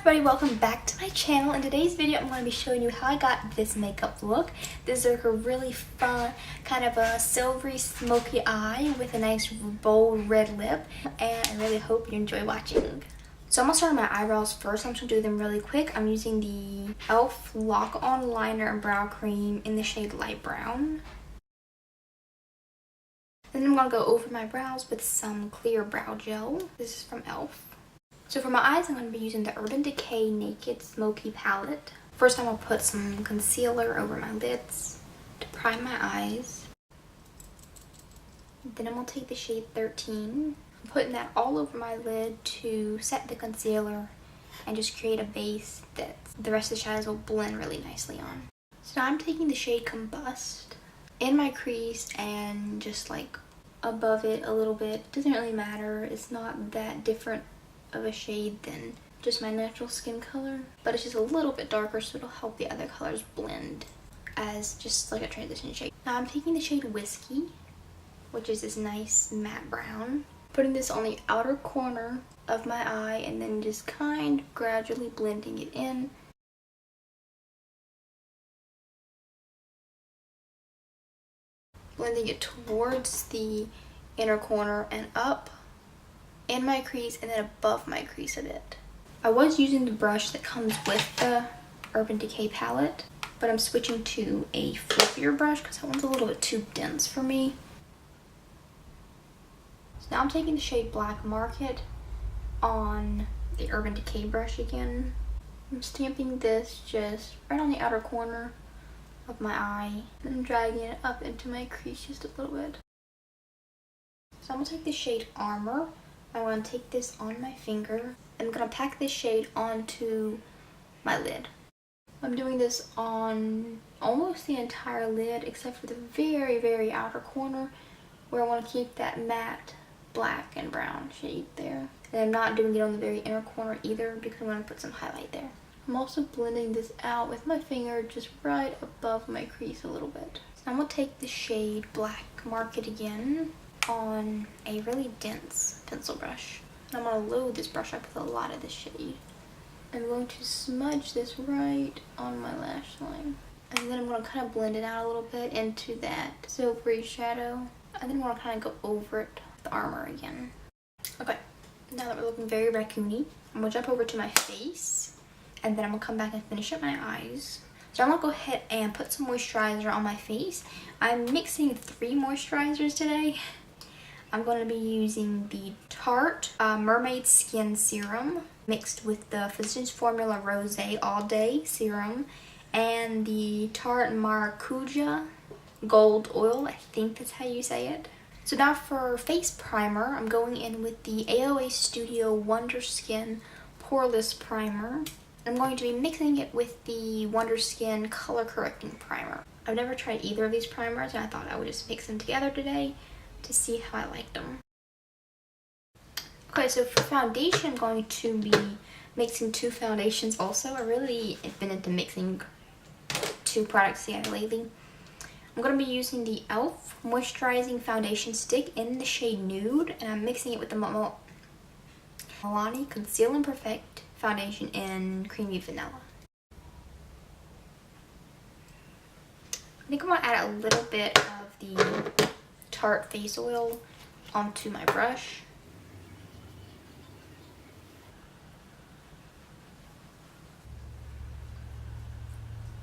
everybody, welcome back to my channel. In today's video I'm going to be showing you how I got this makeup look. This is like a really fun kind of a silvery smoky eye with a nice bold red lip, and I really hope you enjoy watching. So I'm going to start on my eyebrows first. I'm just going to do them really quick. I'm using the e.l.f. Lock On Liner and Brow Cream in the shade Light Brown. Then I'm going to go over my brows with some clear brow gel. This is from e.l.f. So for my eyes, I'm going to be using the Urban Decay Naked Smoky palette. First, I'm going to put some concealer over my lids to prime my eyes. Then I'm going to take the shade 13. I'm putting that all over my lid to set the concealer and just create a base that the rest of the shadows will blend really nicely on. So now I'm taking the shade Combust in my crease and just like above it a little bit. Doesn't really matter. It's not that different of a shade than just my natural skin color, but it's just a little bit darker, so it'll help the other colors blend as just like a transition shade. Now I'm taking the shade Whiskey, which is this nice matte brown, putting this on the outer corner of my eye and then just kind of gradually blending it in. Blending it towards the inner corner and up in my crease and then above my crease a bit. I was using the brush that comes with the Urban Decay palette, but I'm switching to a fluffier brush because that one's a little bit too dense for me. So now I'm taking the shade Black Market on the Urban Decay brush again. I'm stamping this just right on the outer corner of my eye, and I'm dragging it up into my crease just a little bit. So I'm going to take the shade Armor. I want to take this on my finger. I'm going to pack this shade onto my lid. I'm doing this on almost the entire lid except for the very, very outer corner where I want to keep that matte black and brown shade there. And I'm not doing it on the very inner corner either because I want to put some highlight there. I'm also blending this out with my finger just right above my crease a little bit. So I'm going to take the shade Black Market again on a really dense pencil brush. And I'm going to load this brush up with a lot of this shade. I'm going to smudge this right on my lash line. And then I'm going to kind of blend it out a little bit into that silvery shadow. And then I'm going to kind of go over it with the Armor again. Okay, now that we're looking very raccoony, I'm going to jump over to my face. And then I'm going to come back and finish up my eyes. So I'm going to go ahead and put some moisturizer on my face. I'm mixing 3 moisturizers today. I'm going to be using the Tarte Mermaid Skin Serum mixed with the Physicians Formula Rose All Day Serum and the Tarte Maracuja Gold Oil. I think that's how you say it. So now for face primer, I'm going in with the AOA Studio Wonder Skin Poreless Primer. I'm going to be mixing it with the Wonder Skin Color Correcting Primer. I've never tried either of these primers, and I thought I would just mix them together today to see how I like them. Okay, so for foundation, I'm going to be mixing 2 foundations also. I really have been into mixing 2 products together lately. I'm going to be using the e.l.f. Moisturizing Foundation Stick in the shade Nude, and I'm mixing it with the Milani Conceal and Perfect Foundation in Creamy Vanilla. I think I'm going to add a little bit of the Tarte face oil onto my brush.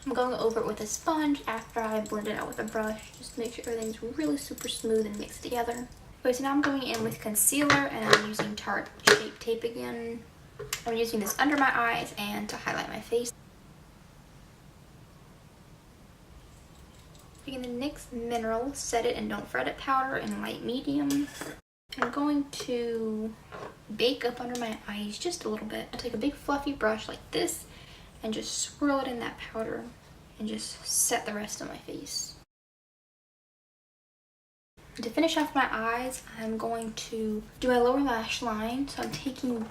I'm going over it with a sponge after I blend it out with a brush, just to make sure everything's really super smooth and mixed together. Okay, so now I'm going in with concealer, and I'm using Tarte Shape Tape again. I'm using this under my eyes and to highlight my face. Taking the NYX Mineral Set It and Don't Fret It powder in light medium. I'm going to bake up under my eyes just a little bit. I'll take a big fluffy brush like this and just swirl it in that powder and just set the rest of my face. To finish off my eyes, I'm going to do my lower lash line. So I'm taking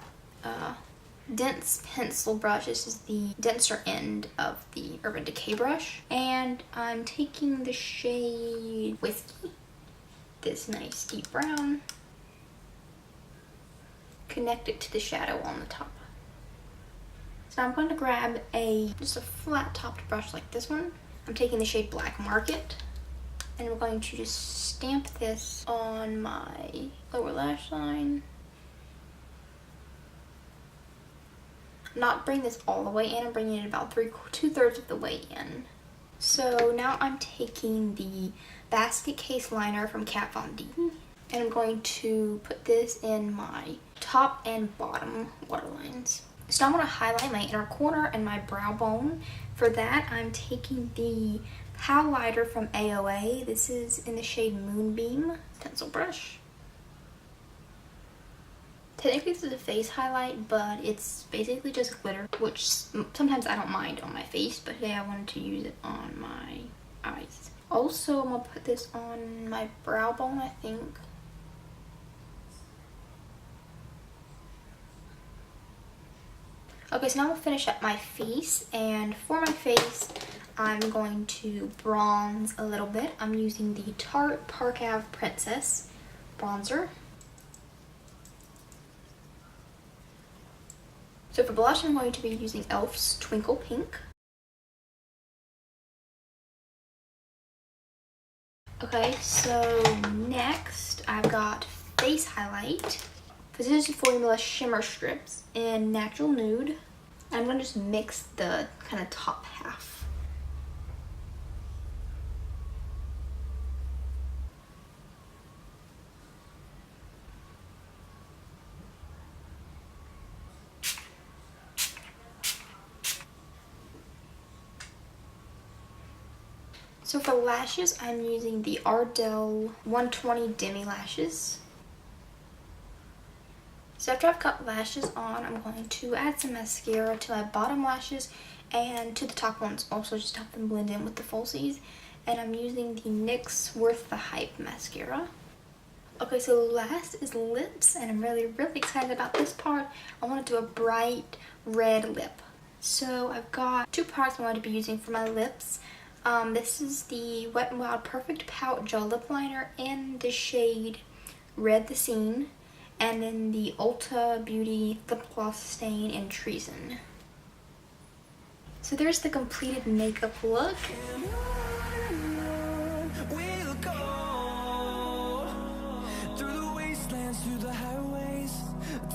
dense pencil brush. This is the denser end of the Urban Decay brush, and I'm taking the shade Whiskey, this nice deep brown, connect it to the shadow on the top. So I'm going to grab just a flat topped brush like this one. I'm taking the shade Black Market, and we're going to just stamp this on my lower lash line. Not bring this all the way in, I'm bringing it about 2/3 of the way in. So now I'm taking the basket case liner from Kat Von D, and I'm going to put this in my top and bottom waterlines. So now I'm going to highlight my inner corner and my brow bone. For that, I'm taking the Powlighter from AOA. This is in the shade Moonbeam pencil brush. Technically this is a face highlight, but it's basically just glitter, which sometimes I don't mind on my face, but today I wanted to use it on my eyes. Also, I'm going to put this on my brow bone, I think. Okay, so now I'm going to finish up my face, and for my face, I'm going to bronze a little bit. I'm using the Tarte Park Ave Princess bronzer. So for blush, I'm going to be using e.l.f.'s Twinkle Pink. Okay, so next I've got face highlight. This is Formula Shimmer Strips in Natural Nude. I'm going to just mix the kind of top half. So for lashes, I'm using the Ardell 120 Demi lashes. So after I've got lashes on, I'm going to add some mascara to my bottom lashes and to the top ones, also just to help them blend in with the falsies. And I'm using the NYX Worth the Hype mascara. Okay, so last is lips, and I'm really excited about this part. I want to do a bright red lip. So I've got two products I want to be using for my lips. This is the Wet n Wild Perfect Pout Gel Lip Liner in the shade Red the Scene, and then the Ulta Beauty Lip Gloss Stain in Treason. So there's the completed makeup look. Through the highways,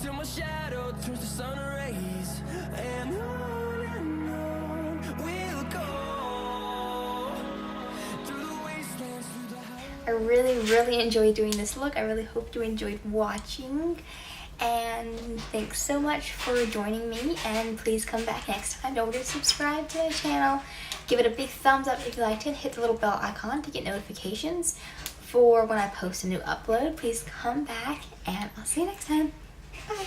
till my shadow turns to sun rays, and on we'll go through the wastelands, through the highways. I really enjoyed doing this look. I really hope you enjoyed watching, and thanks so much for joining me, and please come back next time. Don't forget to subscribe to the channel, give it a big thumbs up if you liked it, hit the little bell icon to get notifications for when I post a new upload. Please come back, and I'll see you next time. Bye.